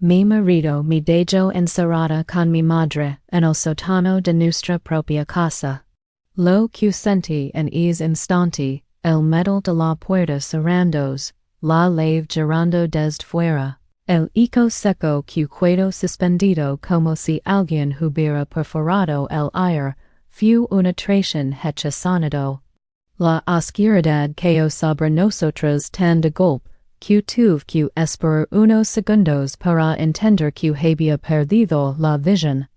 Mi marido mi dejó encerrada con mi madre en el sótano de nuestra propia casa. Lo que sentí en ese instante, el metal de la puerta cerrándose, la llave girando desde fuera, el eco seco que quedó suspendido como si alguien hubiera perforado el aire, fue una traición hecha sonido. La oscuridad cayó sobre nosotros tan de golpe, que tuve que esperar unos segundos para entender que había perdido la visión.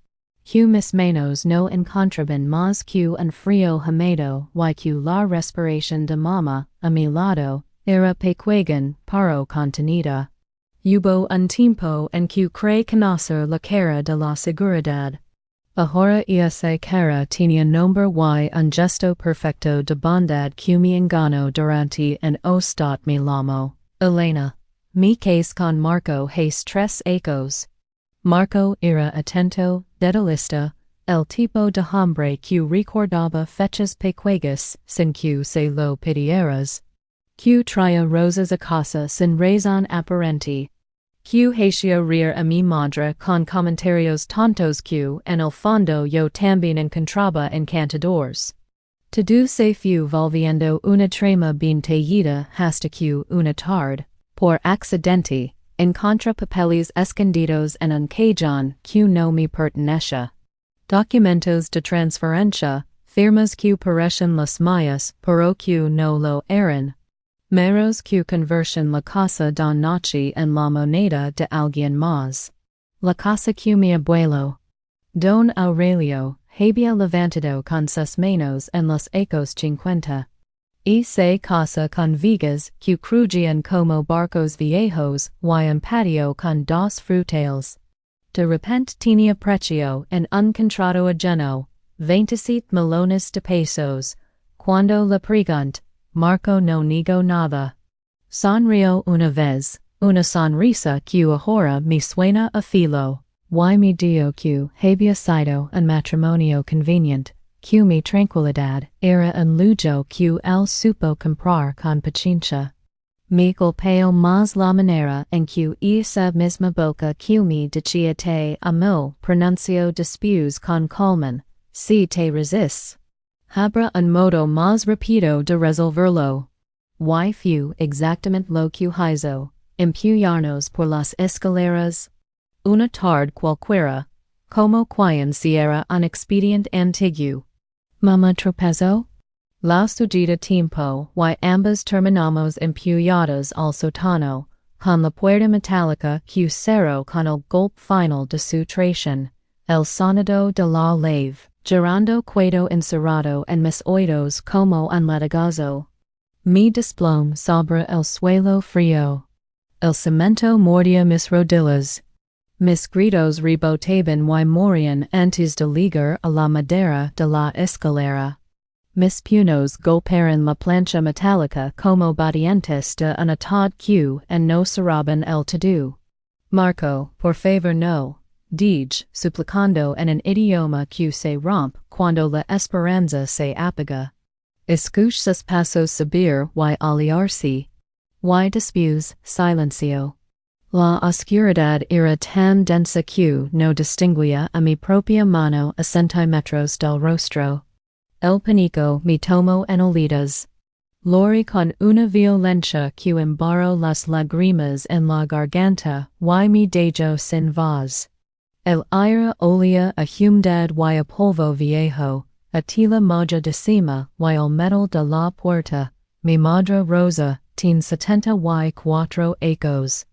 Que mis manos no encontraban más que un frío húmedo y que la respiración de mamá, a mi lado, era pequeña pero contenida. Hubo un tiempo en que creí conocer la cara de la seguridad. Ahora esa cara tenía nombre y un gesto perfecto de bondad que me engañó durante un ostat mi lamo. Elena. Mi case con Marco has tres ecos. Marco era atento, detallista, el tipo de hombre que recordaba fechas pequeñas sin que se lo pidieras, que traía rosas a casa sin razón aparente, que hacía reír a mi madre con comentarios tontos que en el fondo yo también encontraba encantadores. Todo se fue volviendo una trama bien tallada hasta que una tarde, por accidente, encontré papeles escondidos en un cajón que no me pertenecía. Documentos de transferencia, firmas que parecen las mías, pero que no lo eran. Meros que convertían la casa de noche en la moneda de alguien más. La casa que mi abuelo, Don Aurelio, había levantado con sus manos en los ecos 50. Esa casa con vigas que crujían como barcos viejos y un patio con dos frutales. De repente tenía precio en un contrato ajeno, 27 millones de pesos. Cuando le pregunté, Marco no negó nada. Sonrió una vez, una sonrisa que ahora me suena a filo. Y me dijo que había sido un matrimonio conveniente, que mi tranquilidad era un lujo que él supo comprar con paciencia. Me golpeó más la manera en que esa misma boca que me decía te amo pronunció después con calma, si te resistes. Habrá un modo más rápido de resolverlo. Y fue exactamente lo que hizo, empujarnos por las escaleras. Una tarde cualquiera, como quien si era un expediente antiguo. Mamá tropezó. La sujeta tiempo y ambas terminamos empujadas al sótano, con la puerta metálica que cerró con el golpe final de su traición, el sonido de la llave, girando quedó encerrado en mis oídos como un latigazo. Mi desplome sobre el suelo frío. El cemento mordía mis rodillas. Mis gritos rebotaban y morían antes de llegar a la madera de la escalera. Mis puños golpearon la plancha metálica como batientes de un atad que no cerraban el todo. Marco, por favor no, dije, suplicando en un idioma que se rompe cuando la esperanza se apaga. Escuché sus pasos subir y alejarse. Y después, silencio. La oscuridad era tan densa que no distinguía a mi propia mano a centímetros del rostro. El pánico me tomó en olidas. Lloré con una violencia que embarró las lágrimas en la garganta y me dejó sin voz. El aire olía a humedad y a polvo viejo, a tela mojedísima y el metal de la puerta. Mi madre Rosa tiene 74 ecos.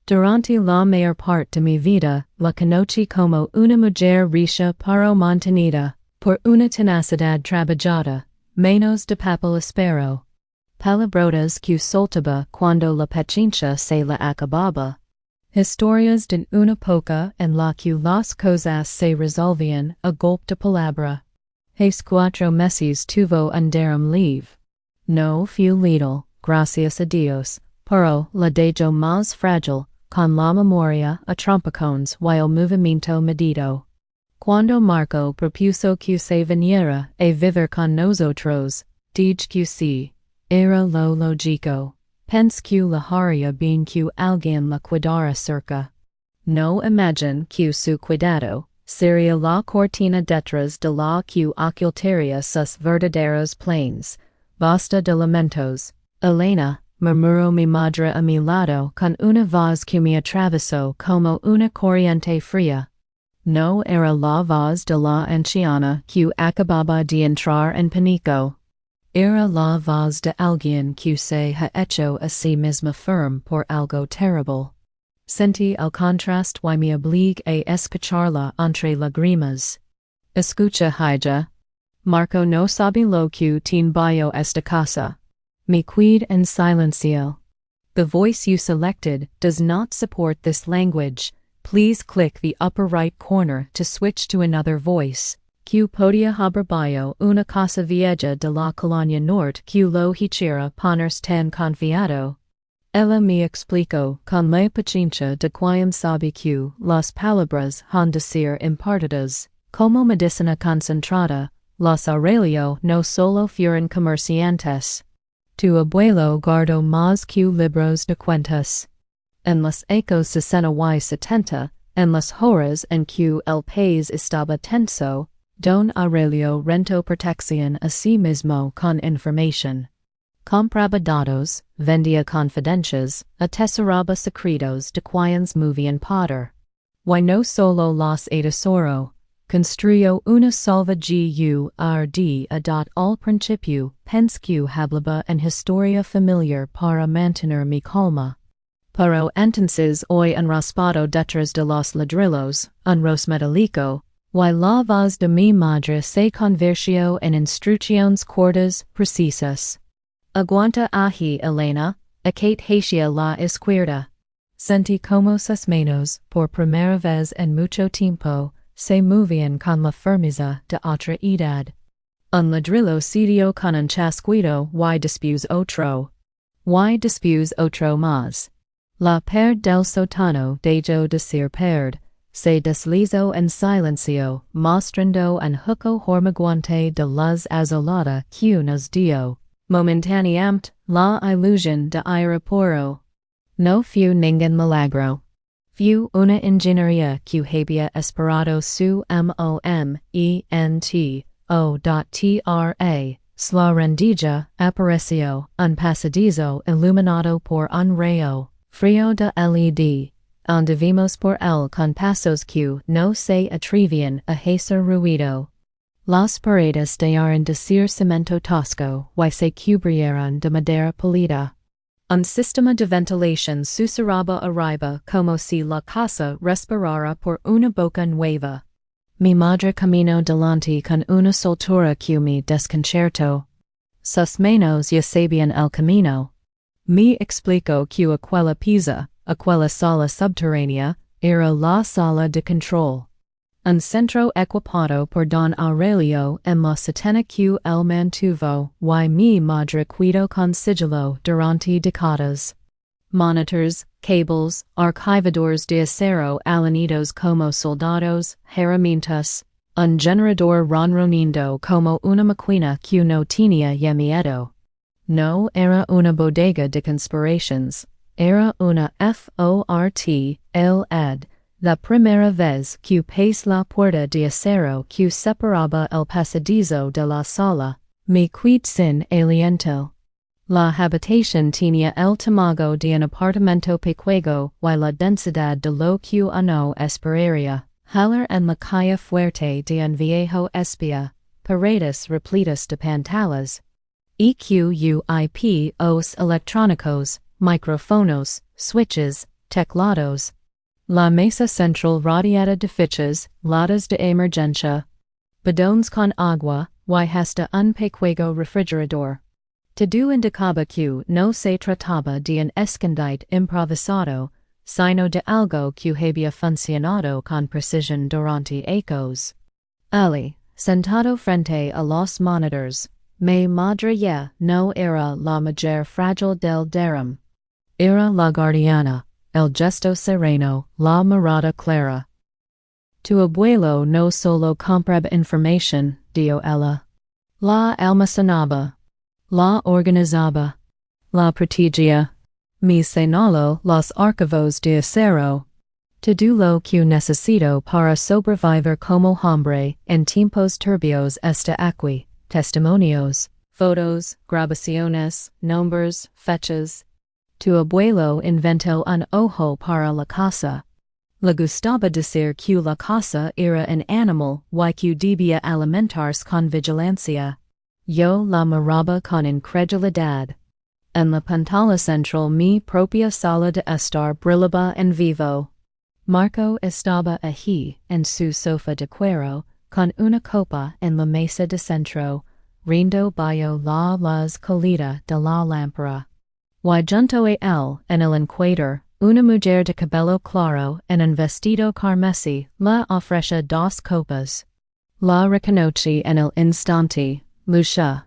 Durante la mayor parte de mi vida, la conocí como una mujer rica pero mantenida, por una tenacidad trabajada, menos de papel espero. Palabrotas que soltaba cuando la paciencia se la acababa. Historias de una época en la que las cosas se resolvían a golpe de palabra. Hace 4 meses tuvo un derrame leve. No fue letal, gracias a Dios, pero la dejó más frágil, con la memoria a trompicones y el movimiento medido. Cuando Marco propuso que se viniera a vivir con nosotros, dije que sí, era lo lógico. Pensé que la haría bien que alguien la cuidara cerca. No imagine que su cuidado sería la cortina detrás de la que ocultaría sus verdaderos planes. Basta de lamentos. Elena, murmuró mi madre a mi lado con una voz que me atravesó como una corriente fría. No era la voz de la anciana que acababa de entrar en pánico. Era la voz de alguien que se ha hecho a sí misma firme por algo terrible. Sentí el contraste y me obligue a escucharla entre lágrimas. Escucha, hija. Marco no sabe lo que tiene bajo esta casa. Me qued en silencio. The voice you selected does not support this language. Please click the upper right corner to switch to another voice. Que podia haber bajo una casa vieja de la colonia norte que lo hiciera ponerse tan confiado. Ella me explicó con la paciencia de quien sabe que las palabras han de ser impartidas, como medicina concentrada. Los Aurelio no solo fueron comerciantes. Tu abuelo guardó más que libros de cuentas. En los ecos 60 y 70, en las horas en que el país estaba tenso, Don Aurelio rentó protección a sí mismo con información. Compraba datos, vendía confidencias, atesoraba secretos de quienes movían poder. Y no solo los atesoro, construyó una salva guarda al principio, pense que hablaba en historia familiar para mantener mi calma. Pero entonces hoy enraspado detrás de los ladrillos, un rosmetalico, y la voz de mi madre se convirtió en instrucciones cortas, precisas. Aguanta ahi, Elena, acate hacia la izquierda. Sentí como sus manos, por primera vez en mucho tiempo, se movían con la firmeza de otra edad. Un ladrillo cedió con un chasquido y después otro. Y después otro más. La pared del sótano dejó de ser pared, se deslizó en silencio, mostrando un juco hormiguante de luz azulada que nos dio, momentáneamente, la ilusión de aeropuerto. No fue ningún milagro. Fue una ingeniería que había esperado su momento. La rendija apareció, un pasadizo iluminado por un rayo frío de LED. Anduvimos por él con pasos que no se atrevían a hacer ruido. Las paredes dejaron de ser cemento tosco y se cubrieron de madera pulida. Un sistema de ventilación susurraba arriba como si la casa respirara por una boca nueva. Mi madre caminó delante con una soltura que me desconcertó. Sus manos ya sabían el camino. Me explicó que aquella pieza, aquella sala subterránea, era la sala de control. Un centro equipado por Don Aurelio en la setena que él mantuvo y mi madre cuidó con sigilo durante décadas. Monitors, cables, archivadores de acero alanidos como soldados, herramientas, un generador ronronindo como una máquina que no tenía ya miedo. No era una bodega de conspirations, era una fort, la primera vez que pase la puerta de acero que separaba el pasadizo de la sala, me quedé sin aliento. La habitación tenía el tamaño de un apartamento pequeño y la densidad de lo que uno esperaría. Hallar en la calle fuerte de un viejo espía, paredes repletas de pantallas. EQUIPOS electrónicos, micrófonos, switches, teclados. La mesa central rodeada de fichas, latas de emergencia. Bidones con agua, y hasta un pequeño refrigerador. Todo indicaba que no se trataba de un escondite improvisado, sino de algo que había funcionado con precisión durante ecos. Ali, sentado frente a los monitors, mi madre ya no era la mujer frágil del drama. Era la guardiana, el gesto sereno, la mirada clara. Tu abuelo no solo compraba información, dijo ella. La almacenaba. La organizaba. La protegía. Me señaló los archivos de acero. Todo lo que necesito para sobrevivir como hombre en tiempos turbios está aquí. Testimonios, fotos, grabaciones, nombres, fechas. Tu abuelo inventó un ojo para la casa. Le gustaba decir que la casa era un animal y que debía alimentarse con vigilancia. Yo la miraba con incredulidad. En la pantalla central mi propia sala de estar brillaba en vivo. Marco estaba allí en su sofá de cuero, con una copa en la mesa de centro, rindo bajo la luz cálida de la lámpara. Y junto a él, en el encuadre, una mujer de cabello claro en un vestido carmesí le ofrece dos copas. La reconocí en el instante, Lucia.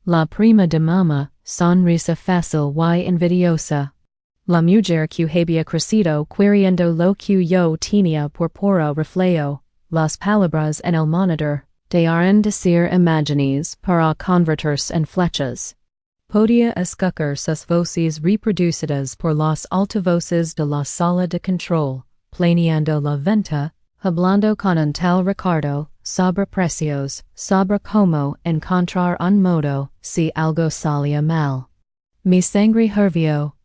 La prima de mamá, sonrisa fácil y envidiosa. La mujer que había crecido queriendo lo que yo tenía por puro reflejo, las palabras en el monitor, dejaron de ser imágenes para convertirse en flechas. Podía escuchar sus voces reproducidas por los altavoces de la sala de control, planeando la venta, hablando con un tal Ricardo, sobre precios, sobre cómo encontrar un modo, si algo salía mal. Mi sangre hirvió.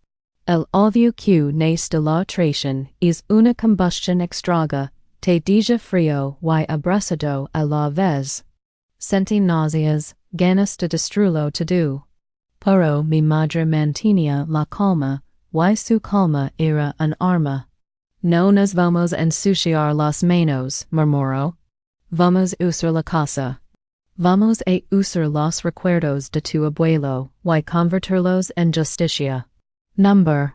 El odio que nace de la traición es una combustión extraña, te deja frío y abrasado a la vez. Sentí náuseas, ganas de destruirlo todo. Pero mi madre mantenía la calma, y su calma era un arma. No nos vamos a ensuciar las manos, murmuró. Vamos a usar la casa. Vamos a usar los recuerdos de tu abuelo, y convertirlos en justicia. Number.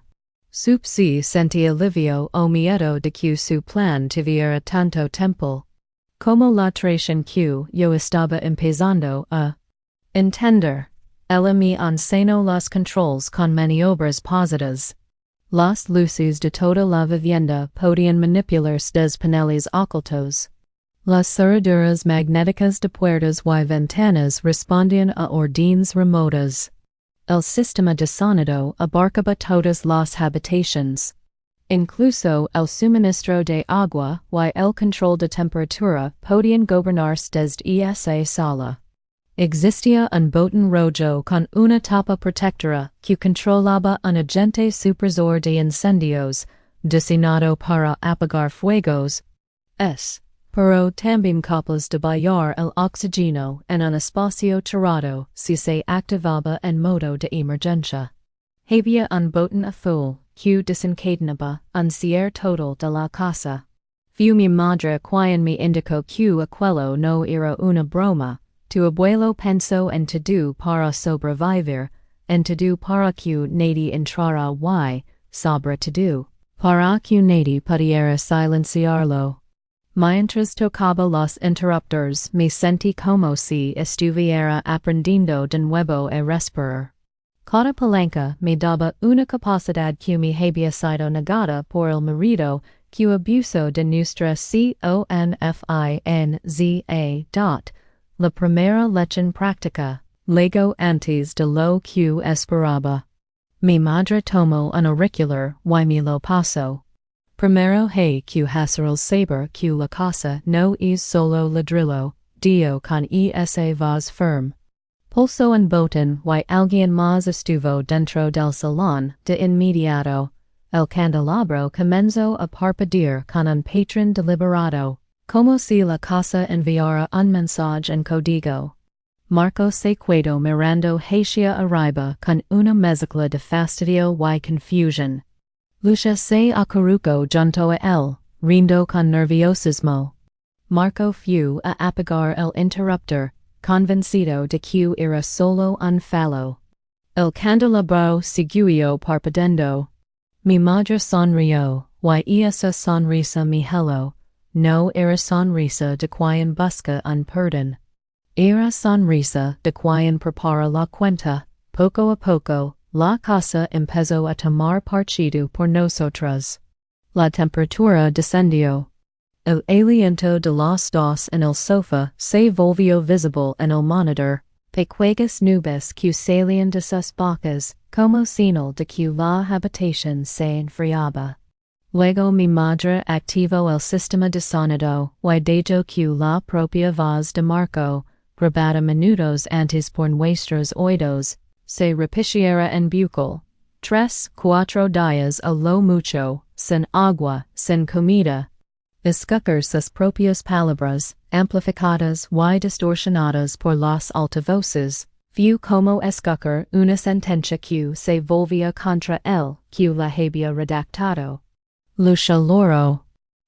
Si sentí alivio o miedo de que su plan tuviera tanto tiempo. Como la traición que yo estaba empezando a entender. Ella me enseñó los controls con maniobras pausadas. Las luces de toda la vivienda podían manipularse desde paneles ocultos. Las cerraduras magnéticas de puertas y ventanas respondían a órdenes remotas. El sistema de sonido abarcaba todas las habitaciones. Incluso el suministro de agua y el control de temperatura podían gobernarse desde esa sala. Existía un botón rojo con una tapa protectora que controlaba un agente supresor de incendios, designado para apagar fuegos. Pero también capaces de bajar el oxígeno en un espacio cerrado si se activaba en modo de emergencia. Había un botón azul que desencadenaba un cierre total de la casa. Fue mi madre quien me indicó que aquello no era una broma. Tu abuelo pensó en todo para sobrevivir, en todo para que nadie entrara y, sobre todo, para que nadie pudiera silenciarlo. Mientras tocaba los interruptores me sentí como si estuviera aprendiendo de nuevo a respirar. Cada palanca me daba una capacidad que me había sido negada por el marido que abusó de nuestra confianza. La primera lección práctica, luego antes de lo que esperaba. Mi madre tomó un auricular y me lo pasó. Primero hay que hacer saber que la casa no es solo ladrillo, dio con esa voz firme. Pulsó un botón y alguien más estuvo dentro del salón de inmediato. El candelabro comenzó a parpadear con un patrón deliberado, como si la casa enviara un mensaje en código. Marco se quedó mirando hacia arriba con una mezcla de fastidio y confusión. Lucia se acurrucó junto a él, riendo con nerviosismo. Marco fue a apagar el interruptor, convencido de que era solo un fallo. El candelabro siguió parpadeando. Mi madre sonrió, y esa sonrisa me heló. No era sonrisa de quien busca un perdón. Era sonrisa de quien prepara la cuenta. Poco a poco, la casa empezó a tomar partido por nosotras. La temperatura descendió. El aliento de los dos en el sofá se volvió visible en el monitor. Pequeñas nubes que salían de sus bocas, como señal de que la habitación se enfriaba. Luego mi madre activó el sistema de sonido y dejo que la propia voz de Marco, grabada minutos antes por nuestros oídos, se repitiera en bucal. 3-4 días a lo mucho, sin agua, sin comida. Escuchar sus propias palabras, amplificadas y distorsionadas por los altavoces. Vio como escuchar una sentencia que se volvía contra él, que la había redactado. Lucha loro.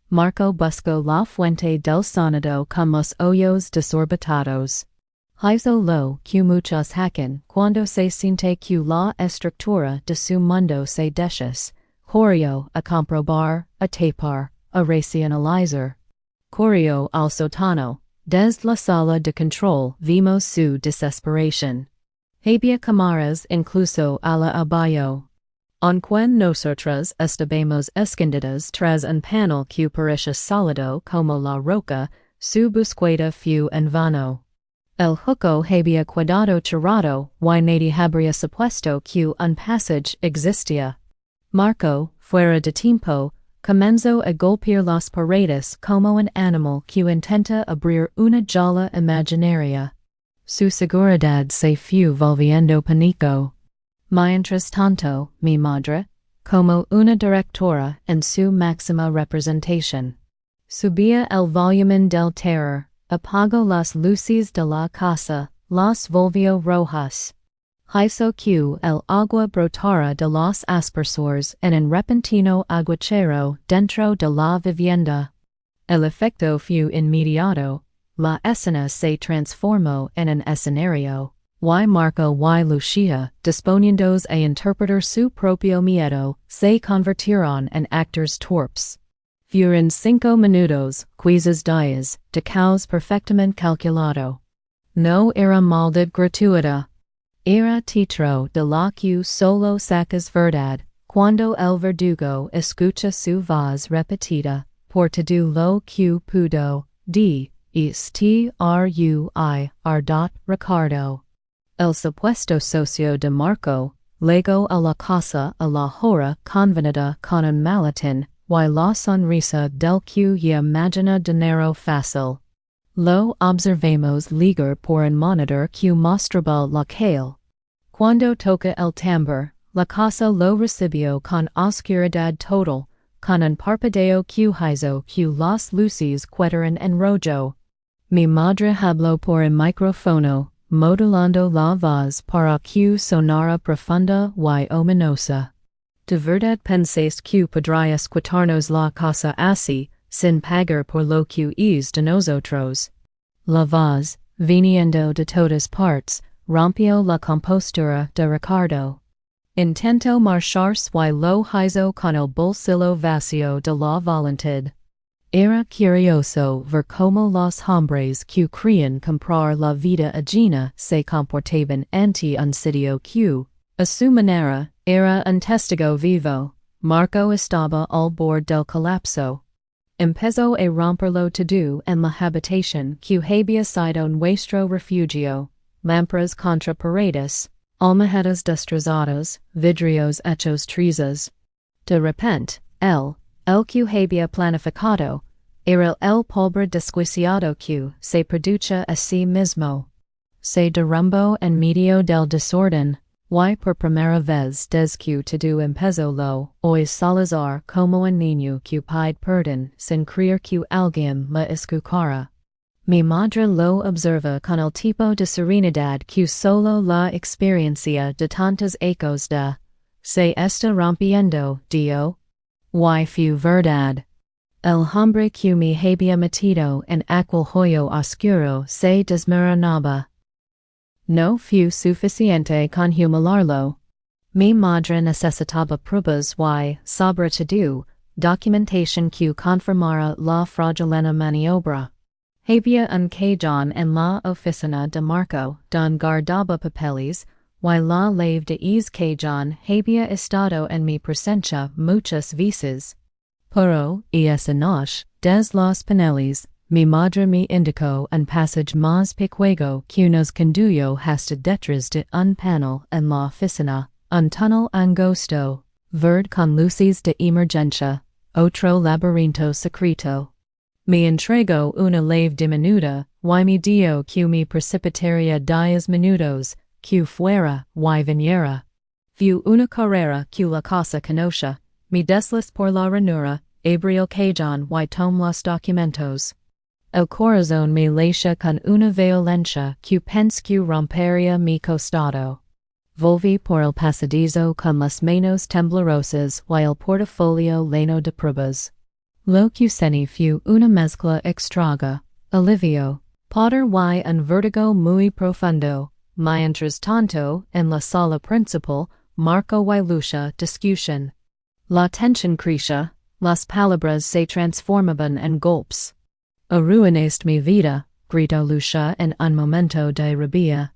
Marco buscó la fuente del sonido con los oídos desorbitados. Hizo lo que muchos hacen cuando se siente que la estructura de su mundo se deshace. Corrió a comprobar, a tapar, a racionalizar. Corrió al sótano. Desde la sala de control vimos su desesperación. Había cámaras incluso a la abajo. Aunque nosotras estábamos escondidas tras un panel que parecía sólido como la roca, su búsqueda fue en vano. El juego había quedado cerrado y nadie habría supuesto que un passage existía. Marco, fuera de tiempo, comenzó a golpear las paredes como un animal que intenta abrir una jaula imaginaria. Su seguridad se fue volviendo pánico. Mientras tanto, mi madre, como una directora en su máxima representación, subía el volumen del terror, apagó las luces de la casa, las volvió rojas. Hizo que el agua brotara de los aspersores en un repentino aguacero dentro de la vivienda. El efecto fue inmediato. La escena se transformó en un escenario. Y Marco y Lucia, disponiéndose a interpretar su propio miedo, se convirtieron en actores torpes. Fueron 5 minutos, quizás 10, de caos perfectamente calculado. No era maldad gratuita. Era teatro de la que solo sacas verdad, cuando el verdugo escucha su voz repetida, por todo lo que pudo, Ricardo. El supuesto socio de Marco, llegó a la casa a la hora convenida con un maletín, y la sonrisa del que imagina dinero fácil. Lo observamos ligar por un monitor que mostraba la calle. Cuando toca el tambor, la casa lo recibió con oscuridad total, con un parpadeo que hizo que las luces quedaran en rojo. Mi madre habló por un micrófono, modulando la voz para que sonara profunda y ominosa. ¿De verdad pensáis que podrías quitarnos la casa así, sin pagar por lo que es de nosotros? La voz, viniendo de todas partes, rompió la compostura de Ricardo. Intentó marcharse y lo hizo con el bolsillo vacío de la voluntad. Era curioso ver cómo los hombres que creían comprar la vida ajena se comportaban ante un sitio que, a su manera, era un testigo vivo. Marco estaba al borde del colapso. Empezó a romperlo todo en la habitación que había sido nuestro refugio. Lámparas contra paredes, almohadas destrozadas, vidrios hechos trizas. De repente, el que había planificado, era el pobre desquiciado que se produce a sí mismo. Se derrumbó en medio del desorden, y por primera vez desde que todo empezó lo oí Salazar como un niño que pide perdón sin creer que alguien le escuchara. Mi madre lo observa con el tipo de serenidad que solo la experiencia de tantos ecos de se está rompiendo, Dio. Y fue verdad. El hombre que me había metido en aquel hoyo oscuro se desmoronaba. No fue suficiente con humillarlo. Mi madre necesitaba pruebas y, sobre todo, documentación que confirmara la fraudulenta maniobra. Había un cajón en la oficina de Marco don guardaba papeles, y la llave de ese cajón había estado en mi presencia muchas veces. Pero, esa noche, desde los paneles, mi madre me indicó un passage más pequeño que nos condujo hasta detrás de un panel en la oficina, un túnel angosto, verde con luces de emergencia. otro laberinto secreto. Me entrego una leve diminuta, y mi dio que me precipitaria 10 minutos, que fuera, y viniera. Fu una carrera que la casa conoce, me desliz por la ranura, abrio cajon y tom los documentos. El corazón me lacia con una violencia que pense que romperia mi costado. Volví por el pasadizo con las manos temblorosas y el portafolio lleno de pruebas. Lo que sentí fu una mezcla extraña, alivio, poder y un vértigo muy profundo. Mientras tanto, en la sala principal, Marco y Lucia discusión. La tensión crecía, las palabras se transformaban en golpes. Arruinaste mi vida, gritó Lucia en un momento de rabia.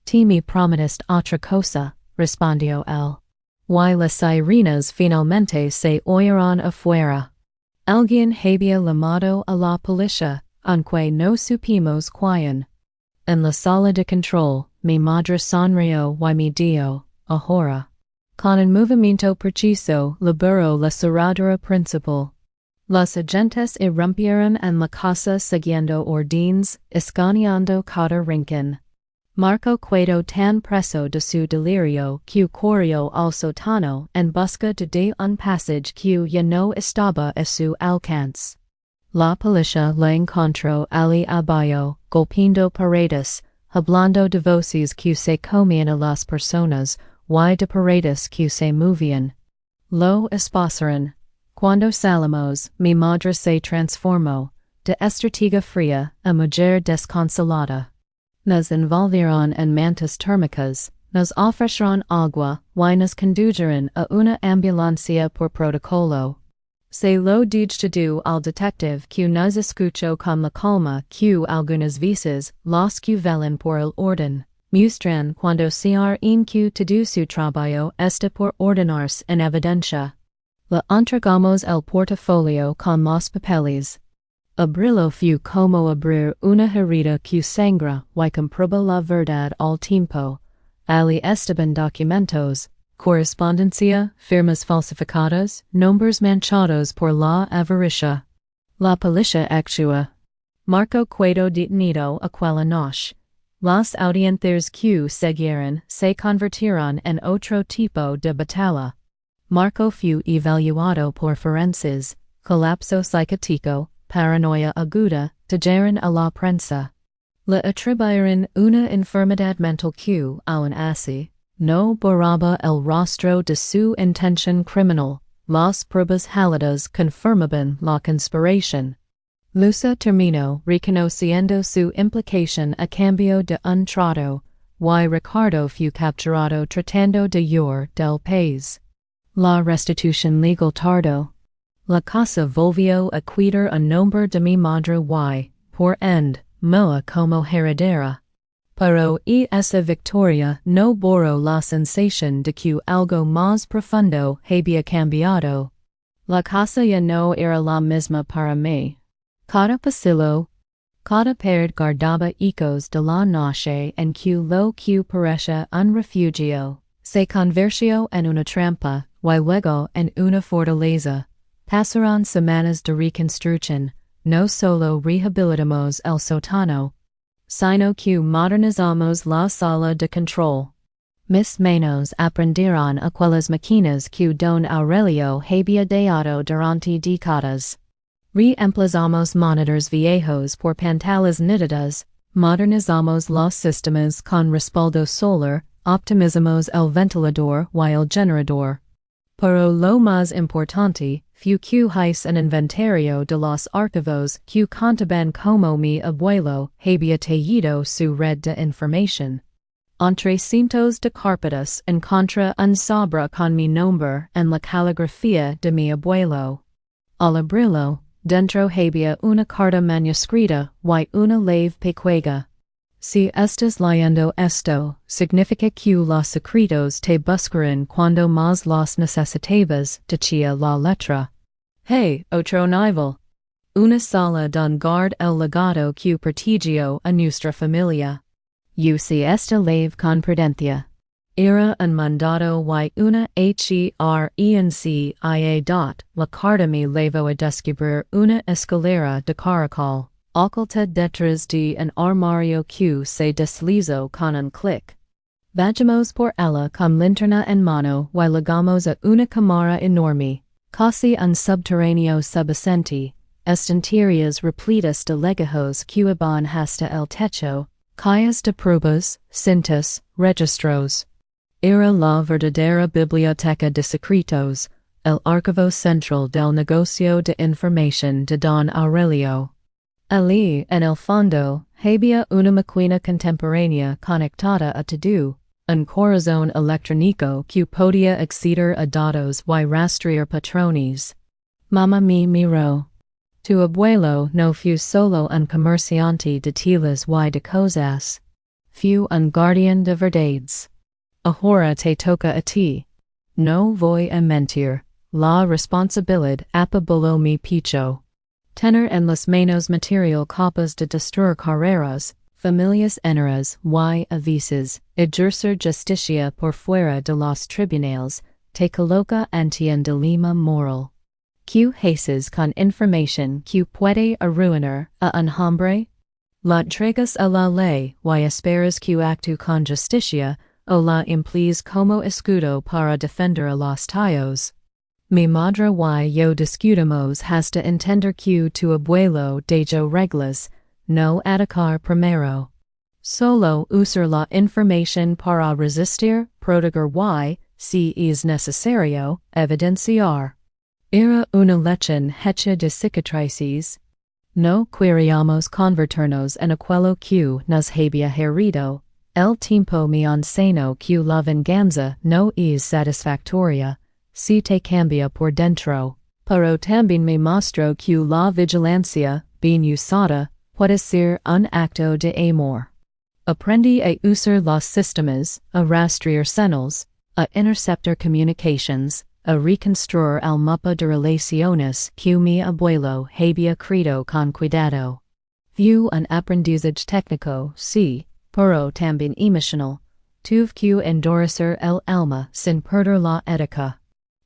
Ti me prometiste otra cosa, respondió él. Y las sirenas finalmente se oyeron afuera. Alguien había llamado a la policía, aunque no supimos quién. En la sala de control, mi madre sonrió y me dijo, ahora. Con un movimiento preciso liberó la cerradura principal. Los agentes irrumpieron en la casa siguiendo órdenes, escaneando cada rincón. Marco quedó tan preso de su delirio que corrió al sótano en busca de un pasaje que ya no estaba a su alcance. La policía le encontró allí abajo, golpeando paredes, hablando de voces que se comían a las personas, y de paredes que se movían. Lo esposaron. Cuando salimos, mi madre se transformó, de estrategia fría a mujer desconsolada. Nos envolvieron en mantas térmicas, nos ofrecieron agua y nos condujeron a una ambulancia por protocolo. Se lo dije al detective que nos escuchó con la calma que algunas veces los que velan por el orden muestran cuando sear en que todo su trabajo está por ordenarse en evidencia. Le entregamos el portafolio con los papeles. Abrirlo fue como abrir una herida que sangra y comprueba la verdad al tiempo. Allí estaban documentos, correspondencia, firmas falsificadas, nombres manchados por la avaricia. La policía actúa. Marco quedó detenido aquella noche. Los audientes que siguieron se convirtieron en otro tipo de batalla. Marco fue evaluado por forenses, colapso psicótico, paranoia aguda, dijeron a la prensa. Le atribuyeron una enfermedad mental que, aun así, no borraba el rostro de su intención criminal. Las pruebas hálidas confirmaban la conspiración. Lucia terminó reconociendo su implicación a cambio de un trato, y Ricardo fue capturado tratando de huir del país. La restitución legal tardó. La casa volvió a cuidar a nombre de mi madre y, por ende, moa como heredera. Pero esa victoria no borró la sensación de que algo más profundo había cambiado. La casa ya no era la misma para mí. Cada pasillo, cada pared guardaba ecos de la noche en que lo que parecía un refugio se convirtió en una trampa y luego en una fortaleza. Pasaron semanas de reconstrucción, no solo rehabilitamos el sótano, sino que modernizamos la sala de control. Mis manos aprendieron aquellas máquinas que don Aurelio había dejado durante décadas. Reemplazamos monitores viejos por pantallas nítidas, modernizamos los sistemas con respaldo solar, optimizamos el ventilador y el generador. Pero lo más importante fue que hice un inventario de los archivos que contaban como mi abuelo había tejido su red de información. Entre cientos de carpetas encontré un sobre con mi nombre en la caligrafía de mi abuelo. Al abrirlo, dentro había una carta manuscrita y una leve pequeña. Si estás leyendo esto, significa que los secretos te buscarán cuando más los necesitabas, decía la letra. Hey, otro nivel. Una sala don guard el legado que protegió a nuestra familia. Use esta leve con prudencia. Era un mandato y una herencia la carta me levo a descubrir una escalera de caracol, oculta detrás de un armario que se deslizó con un clic. Bajamos por ella con linterna en mano y llegamos a una cámara enorme, casi un subterráneo subasente, estanterías repletas de legajos que iban hasta el techo, calles de pruebas, cintas, registros. Era la verdadera biblioteca de secretos, el archivo central del negocio de información de Don Aurelio. Allí, en el fondo, había una máquina contemporánea conectada a todo, un corazón electrónico que podía acceder a datos y rastrear patrones. Mamá me miró. Tu abuelo no fue solo un comerciante de telas y de cosas. Fue un guardián de verdades. Ahora te toca a ti. No voy a mentir, la responsabilidad apabulo mi pecho. Tener en las manos material capaz de destruir carreras, familias enteras y a veces, ejercer justicia por fuera de los tribunales, te coloca ante un dilema moral. ¿Qué haces con información que puede arruinar a un hombre? La entregas a la ley y esperas que actúe con justicia, o la emplees como escudo para defender a los tuyos. Mi madre y yo discutimos hasta entender que tu abuelo dejó reglas, no atacar primero. Solo usar la información para resistir, proteger y, si es necesario, evidenciar. Era una lección hecha de cicatrices. No queríamos convertirnos en aquello que nos había herido. El tiempo me enseñó que la venganza no es satisfactoria, si te cambia por dentro, pero también me mostró que la vigilancia, bien usada, puede ser un acto de amor. Aprendí a usar los sistemas, a rastrear señales, a interceptar comunications, a reconstruir el mapa de relaciones que mi abuelo había creado con cuidado. View un aprendizaje técnico, sí, pero también emocional. Tuve que endurecer el alma sin perder la ética.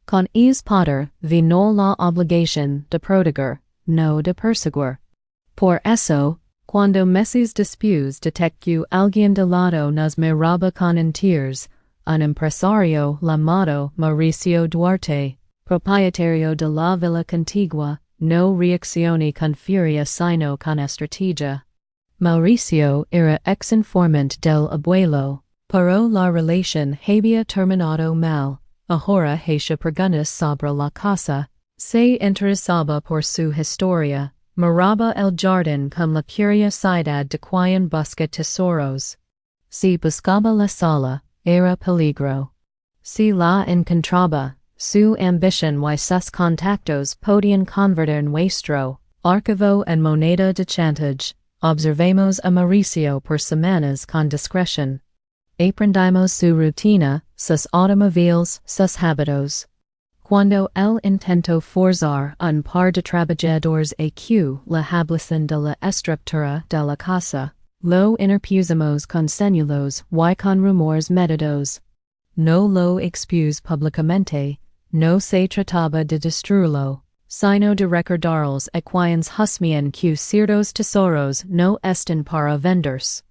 Con es poder vino la obligación de proteger, no de perseguir. Por eso, cuando meses después detecté que alguien de lado nos miraba con interés, un empresario llamado Mauricio Duarte, propietario de la villa contigua, no reaccioné con furia sino con estrategia. Mauricio era ex-informant del abuelo, pero la relación había terminado mal. Ahora hacía preguntas sobre la casa, se interesaba por su historia, miraba el jardín con la curiosidad de quien busca tesoros. Si buscaba la sala, era peligro. Si la encontraba, su ambición y sus contactos podían convertir nuestro archivo en moneda de chantage. Observemos a Mauricio por semanas con discreción. Aprendimos su rutina, sus automóviles, sus hábitos. Cuando él intentó forzar un par de trabajadores a que la hablasen de la estructura de la casa, lo interpusimos con señuelos y con rumores medidos. No lo expuse públicamente, no se trataba de destruirlo, sino de recordarlos a quienes husmean que ciertos tesoros no están para venderse.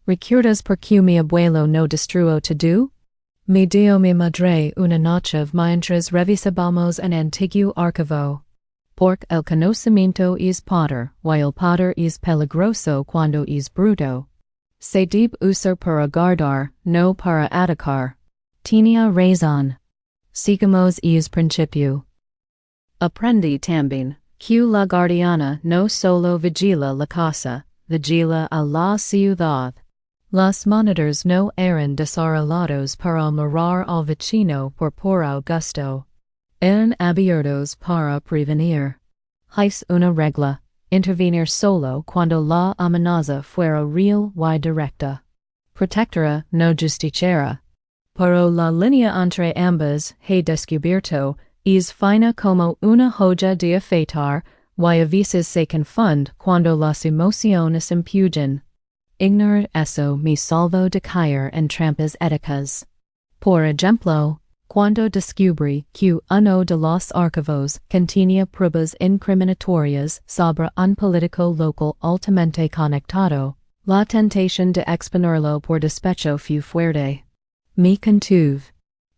¿Recuerdas por qué mi abuelo no destruyó todo? Me dio mi madre una noche mientras revisábamos un antiguo archivo. Porque el conocimiento es poder, y el poder es peligroso cuando es bruto. Se debe usar para guardar, no para atacar. Tenía razón. Sigamos es principio. Aprendí también que la guardiana no solo vigila la casa, vigila a la ciudad. Los monitores no eran desarrollados para mirar al vecino por puro gusto. Eran abiertos para prevenir. Es una regla, intervenir solo cuando la amenaza fuera real y directa. Protectora, no justiciera. Pero la línea entre ambas, he descubierto, es fina como una joya de afeitar, y a veces se confunde cuando las emociones impugnan. Ignorar eso me salvó de caer en trampas éticas. Por ejemplo, cuando descubrí que uno de los archivos contenía pruebas incriminatorias sobre un político local altamente conectado, la tentación de exponerlo por despecho fue fuerte. Me contuve.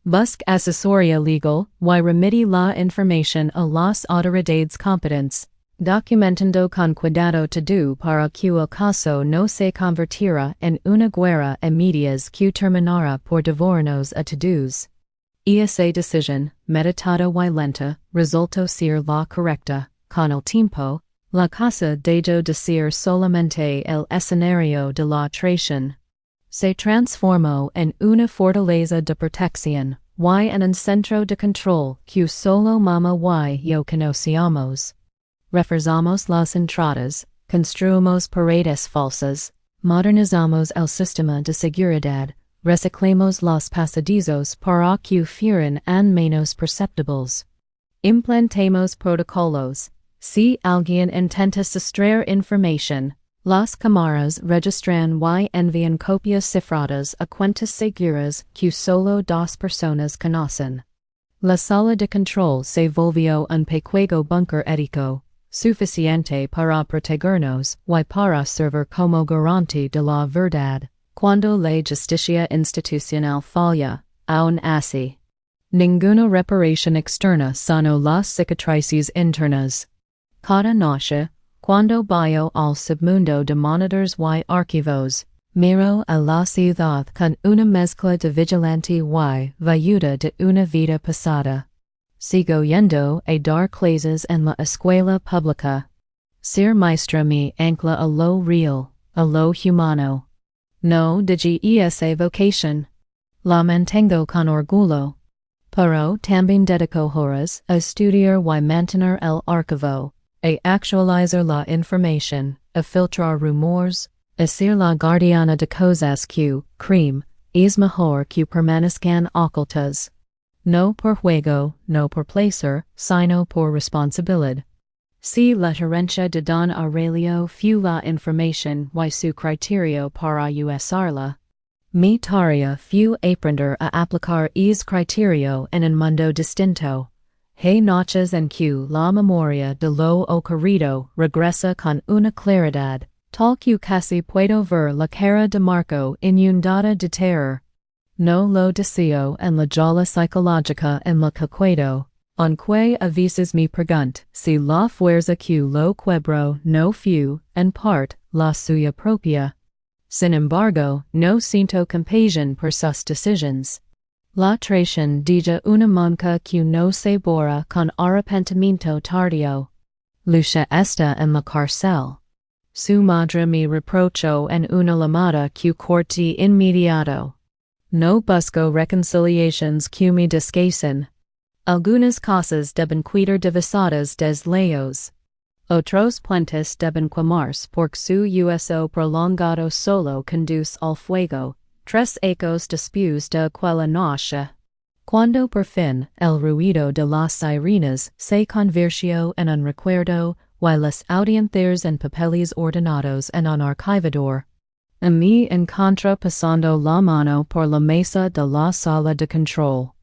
Busque asesoría legal y remití la información a las autoridades competentes, documentando con cuidado todo para que el caso no se convirtiera en una guerra a medias que terminara por devorarnos a todos. Esa decisión, meditada y lenta, resultó ser la correcta. Con el tiempo, la casa dejó de ser solamente el escenario de la traición. Se transformó en una fortaleza de protección y en un centro de control que solo mamá y yo conocíamos. Reforzamos las entradas, construimos paredes falsas, modernizamos el sistema de seguridad, reciclamos los pasadizos para que fueran menos perceptibles. Implantamos protocolos. Si alguien intenta sustraer información, las cámaras registran y envían copias cifradas a cuentas seguras que solo dos personas conocen. La sala de control se volvió un pequeño búnker ético, suficiente para protegernos y para servir como garante de la verdad, cuando la justicia institucional falla. Aun así, ninguna reparación externa sanó las cicatrices internas. Cada noche, cuando vaya al submundo de monitores y archivos, miro a la ciudad con una mezcla de vigilante y viuda de una vida pasada. Sigo yendo a dar clases en la escuela pública. Ser maestra me ancla a lo real, a lo humano. No dejé esa vocación. La mantengo con orgullo. Pero también dedico horas a estudiar y mantener el archivo, a actualizar la información, a filtrar rumores, a ser la guardiana de cosas que, es mejor que permanezcan ocultas. No por juego, no por placer, sino por responsabilidad. Si la gerencia de Don Aurelio fue la información y su criterio para usarla, mi tarea fue aprender a aplicar ese criterio en un mundo distinto. Hay noches en que la memoria de lo ocurrido regresa con una claridad, tal que casi puedo ver la cara de Marco inundada de terror. No lo deseo en la jola psicológica en la que quedo, aunque a veces me pregunto si la fuerza que lo quebró no fue, en parte, la suya propia. Sin embargo, no siento compasión por sus decisiones. La traición deja una mancha que no se borra con arrepentimiento tardío. Lucha está en la cárcel. Su madre me reprochó en una llamada que corté inmediato. No busco reconciliaciones que me descansen. Algunas cosas deben quedar divisadas des leos. Otros puentes deben quemarse porque su uso prolongado solo conduce al fuego. Tres ecos después de aquella noche. Cuando por fin el ruido de las sirenas se convirtió en un recuerdo, y las audiencias en papeles ordenados en un archivador. A mí encontré pasando la mano por la mesa de la sala de control.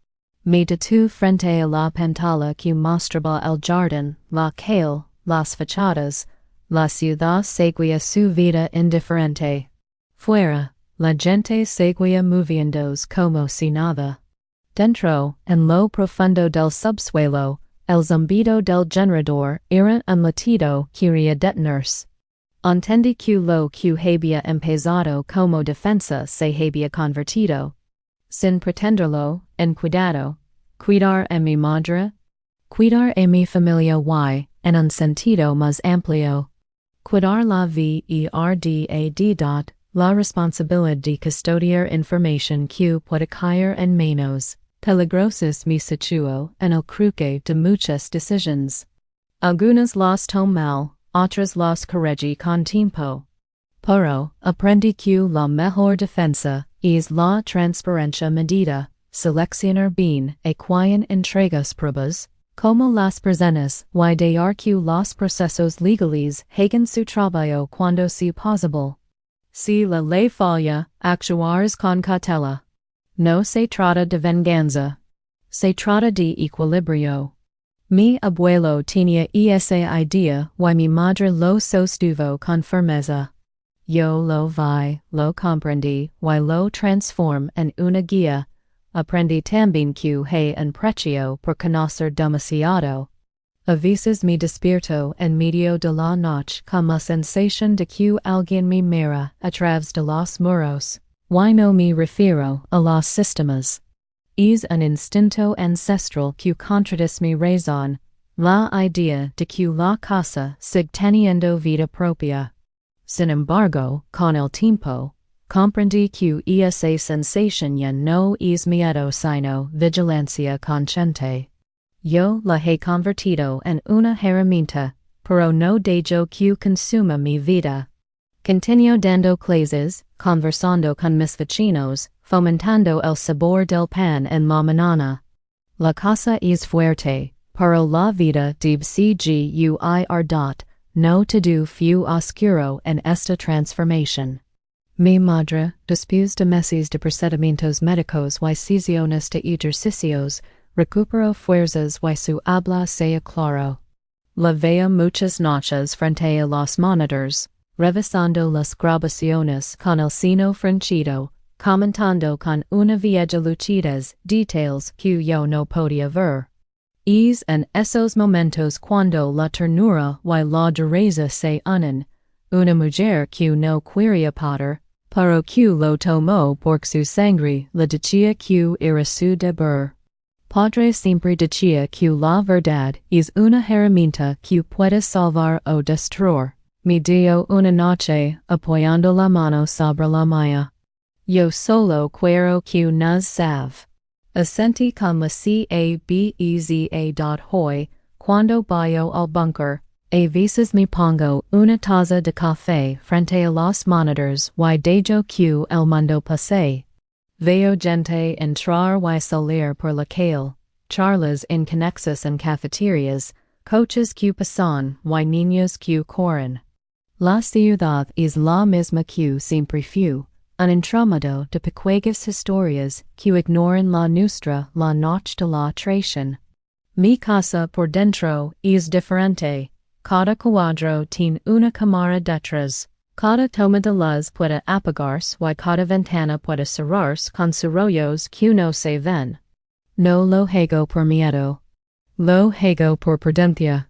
Me detuve frente a la pantalla que mostraba el jardín, la calle, las fachadas. La ciudad seguía su vida indiferente. Fuera, la gente seguía moviéndose como si nada. Dentro, en lo profundo del subsuelo, el zumbido del generador era un latido que quería detenerse. Entendí que lo que había empezado como defensa se había convertido, sin pretenderlo, en cuidado. Cuidar a mi madre. Cuidar a mi familia y, en un sentido más amplio. Cuidar la verdad, la responsabilidad de custodiar información que puede caer en manos peligrosas me situó en el cruce de muchas decisiones. Algunas las tomé mal, otras las corregí con tiempo. Pero aprendí que la mejor defensa es la transparencia medida, seleccionar bien a quien entregas pruebas, como las presentes y dejar que los procesos legales hagan su trabajo cuando sea posible. Si la ley falla, actuar con cautela. No se trata de venganza. Se trata de equilibrio. Mi abuelo tenía esa idea y mi madre lo sostuvo con firmeza. Yo lo vi, lo comprendí y lo transformé en una guía. Aprendí también que hay un precio por conocer demasiado. A veces me despierto en medio de la noche con la sensación de que alguien me mira a través de los muros. Y no me refiero a los sistemas. Es un instinto ancestral que contradice mi razón, la idea de que la casa sigue teniendo vida propia. Sin embargo, con el tiempo, comprendí que esa sensación ya no es miedo sino vigilancia consciente. Yo la he convertido en una herramienta, pero no dejo que consuma mi vida. Continuo dando clases, conversando con mis vecinos, fomentando el sabor del pan en la mañana. La casa es fuerte, pero la vida debe seguir no todo fue oscuro en esta transformación. Mi madre, después de meses de procedimientos médicos y sesiones de ejercicios, recuperó fuerzas y su habla se aclaró. La veo muchas noches frente a los monitors, revisando las grabaciones con el seno fruncido, comentando con una vieja lucidez details que yo no podía ver. Es en esos momentos cuando la ternura y la dureza se unen, una mujer que no quería padre, pero que lo tomó por su sangre le decía que era su deber. Padre siempre decía que la verdad es una herramienta que puede salvar o destruir. Me dio una noche apoyando la mano sobre la mía. Yo solo quiero que nos salve. Asentí con la cabeza hoy, cuando vaya al bunker, a veces me pongo una taza de café frente a los monitors y dejo que el mundo pase. Veo gente entrar y salir por la calle, charlas inconexas en cafeterias, coches que pasan y niños que corren. La ciudad es la misma que siempre fue. Un entramado de pequeñas historias que ignoran la nuestra la noche de la traición. Mi casa por dentro es diferente. Cada cuadro tiene una cámara detrás. Cada toma de luz puede apagarse y cada ventana puede cerrarse con cerrojos que no se ven. No lo hago por miedo. Lo hago por prudencia.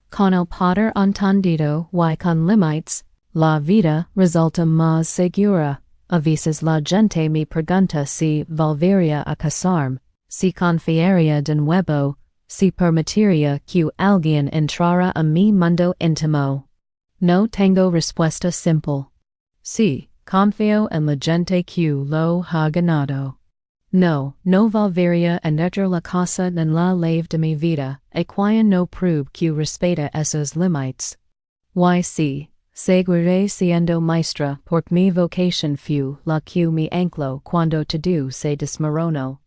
Con el poder entendido y con límites, la vida resulta más segura. A veces la gente me pregunta si volvería a casarme, si confiaría de nuevo, si permitiría que alguien entrara a mi mundo íntimo. No tengo respuesta simple. Sí, confío en la gente que lo ha ganado. No volvería a entrar la casa en la ley de mi vida, y quien no pruebe que respeta esos límites. Y sí. Seguiré siendo maestra porque mi vocación fue la que me ancló cuando todo se desmoronó.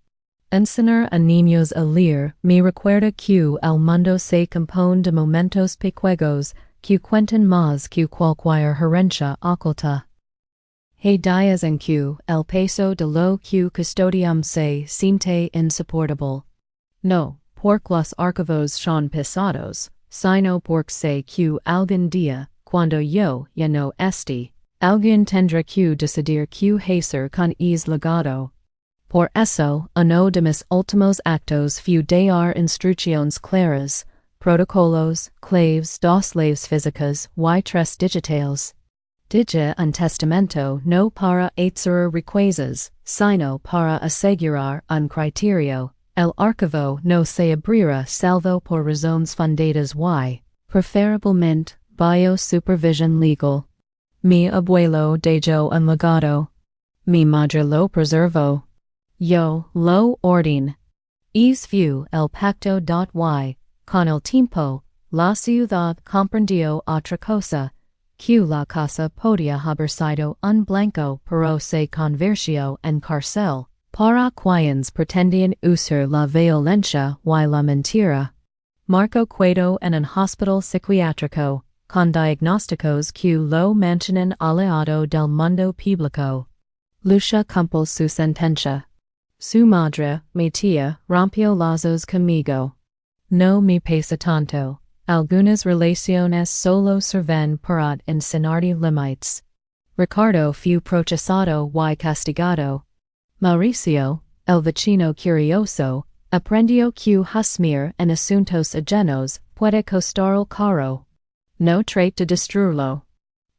Enseñar a niños a leer me recuerda que el mundo se compone de momentos pequeños que cuentan más que cualquier herencia oculta. Hay días en que el peso de lo que custodiamos se siente insoportable. No porque los archivos son pesados, sino porque sé que algún día, cuando yo ya no esté, alguien tendrá que decidir qué hacer con es legado. Por eso, uno de mis últimos actos fue dar instrucciones claras, protocolos, claves, dos leyes físicas y tres digitales. Dije un testamento no para hacer riquezas, sino para asegurar un criterio. El archivo no se abrirá salvo por razones fundadas y, preferiblemente, bajo supervision legal. Mi abuelo dejó un legado. Mi madre lo preservó. Yo lo ordeno. Es fue el pacto. Con el tiempo, la ciudad comprendió otra cosa, que la casa podía haber sido un blanco pero se convirtió en cárcel, para quienes pretendían usar la violencia y la mentira. Marco quedó en un hospital psiquiátrico, con diagnósticos que lo mantienen alejado del mundo público. Lucha cumple su sentencia. Su madre, mi tía, rompió lazos conmigo. No me pesa tanto. Algunas relaciones solo sirven para enseñar límites. Ricardo fue procesado y castigado. Mauricio, el vecino curioso, aprendió que husmear en asuntos ajenos puede costar caro. No trate de destruirlo.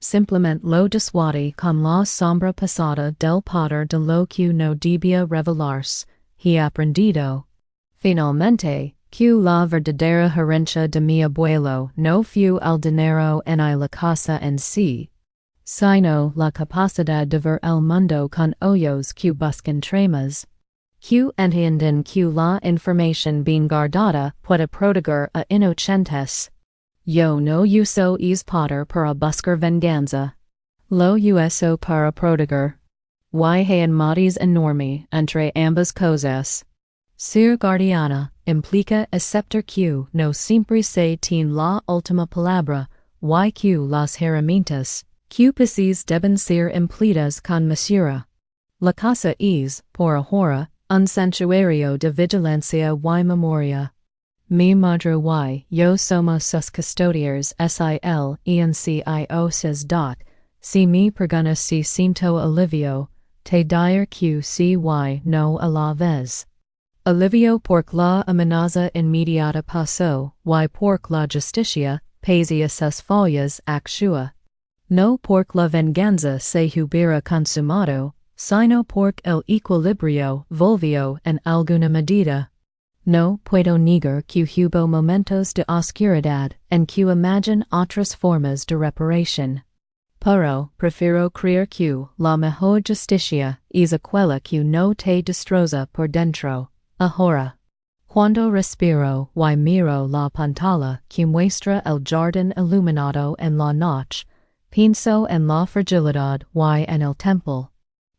Simplemente lo disuade con la sombra pasada del poder de lo que no debía revelarse. He aprendido. Finalmente, que la verdadera herencia de mi abuelo no fue el dinero en la casa en sí, sino la capacidad de ver el mundo con ojos que buscan tramas. Que entienden que la información bien guardada puede proteger a inocentes. Yo no uso es poder para buscar venganza. Lo uso para proteger. Y hay un matiz enorme entre ambas cosas. Ser guardiana implica aceptar que no siempre se tiene la última palabra, y que las herramientas que posees deben ser empleadas con mesura. La casa es, por ahora, un santuario de vigilancia y memoria. Mi madre y yo somos sus custodiers si mi pergana si siento alivio, te dire que si y no a la vez. Alivio porque la amenaza inmediata pasó, y porque la justicia, pese a sus fallas, actúa. No porque la venganza se hubiera consumado, sino porque el equilibrio volvió en alguna medida. No puedo negar que hubo momentos de oscuridad en que imagine otras formas de reparación. Pero prefiero creer que la mejor justicia es aquella que no te destroza por dentro. Ahora, cuando respiro y miro la pantalla que muestra el jardín iluminado en la noche, pienso en la fragilidad y en el tiempo.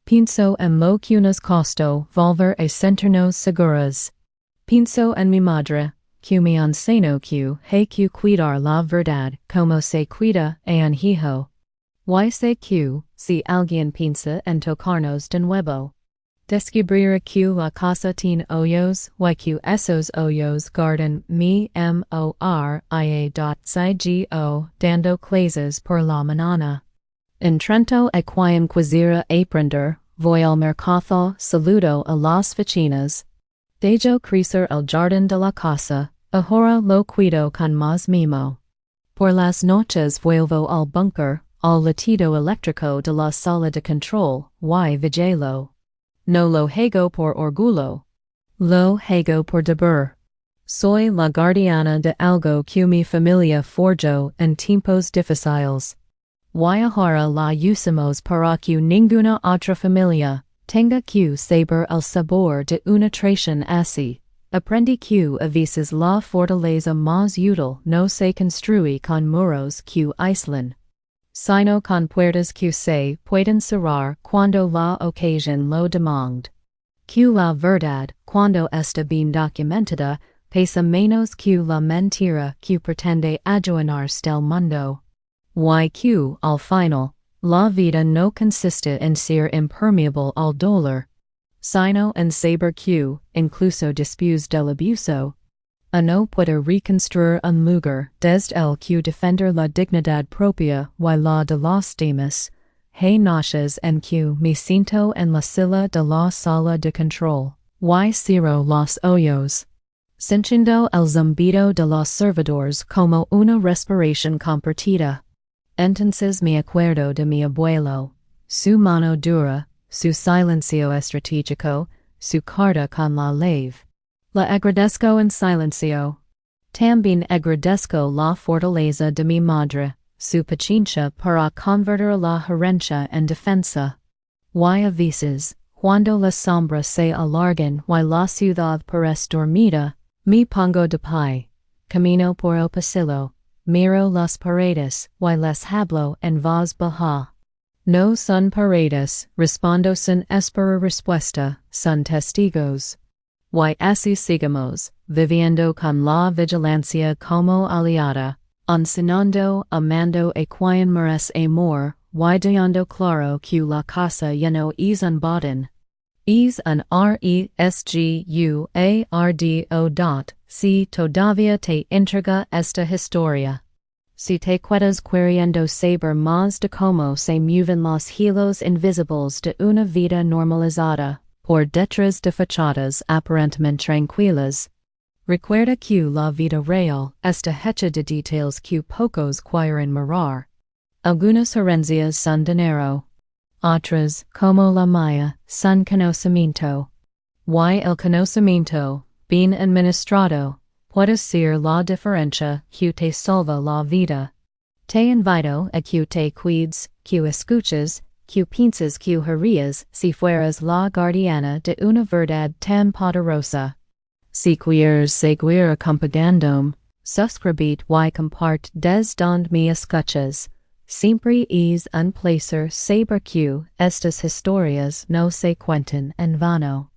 Pienso en lo que nos costó volver a sentirnos seguras. Pienso en mi madre, que me enseñó que hay que cuidar la verdad como se cuida a un hijo. Y sé que, si alguien piensa en tocarnos de nuevo, descubrirá que la casa tiene hoyos y que esos hoyos guardan mi moria dando clases por la mañana. Entretanto a quien quisiera aprender, voy al mercado, saludo a las vecinas. Dejo crecer el jardín de la casa, ahora lo cuido con más mimo. Por las noches vuelvo al búnker, al latido eléctrico de la sala de control, y vigilo. No lo hago por orgullo. Lo hago por deber. Soy la guardiana de algo que mi familia forjó en tiempos difíciles. Y ahora la usamos para que ninguna otra familia tenga que saber el sabor de una traición así. Aprendí que a veces la fortaleza más útil no se construye con muros que aíslan, sino con puertas que se pueden cerrar cuando la ocasión lo demande. Que la verdad, cuando está bien documentada, pesa menos que la mentira que pretende adueñarse del mundo. Y que, al final, la vida no consiste en ser impermeable al dolor, sino en saber que, incluso después del abuso, uno puede reconstruir un lugar desde el que defender la dignidad propia y la de los demás. Hay noches en que me siento en la silla de la sala de control, y cierro los ojos, sintiendo el zumbido de los servidores como una respiración compartida. Entonces me acuerdo de mi abuelo, su mano dura, su silencio estratégico, su carta con la ley. La agradezco en silencio. También agradezco la fortaleza de mi madre, su paciencia para convertir la herencia en defensa. Y a veces, cuando las sombras se alargan y la ciudad parece dormida, me pongo de pie, camino por el pasillo, miro las paredes y les hablo en voz baja. No son paredes, respondo sin esperar respuesta, son testigos. Y así sigamos, viviendo con la vigilancia como aliada, enseñando, amando a quien merece amor, y dejando claro que la casa ya no es un botín. es an resguardo. Si todavía te intriga esta historia. Si te quedas queriendo saber más de cómo se mueven los hilos invisibles de una vida normalizada, por detrás de fachadas aparentemente tranquilas. Recuerda que la vida real está hecha de details que pocos quieren mirar. Algunas herencias son dinero. Otras, como la mía, son conocimiento. El conocimiento, bien administrado, puede ser la diferencia que te salva la vida. Te invito a que te cuides, que escuches, que pienses que harías si fueras la guardiana de una verdad tan poderosa. Si quieres seguir acompañándome, suscríbete y comparte desde donde me escuchas. Siempre es un placer saber que estas historias no se cuentan en vano.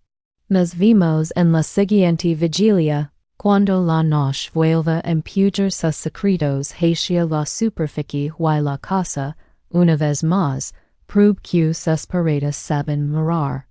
Nos vemos en la siguiente vigilia, cuando la noche vuelva a empujar sus secretos hacia la superficie y la casa, una vez más, pruebe que sus paredes saben mirar.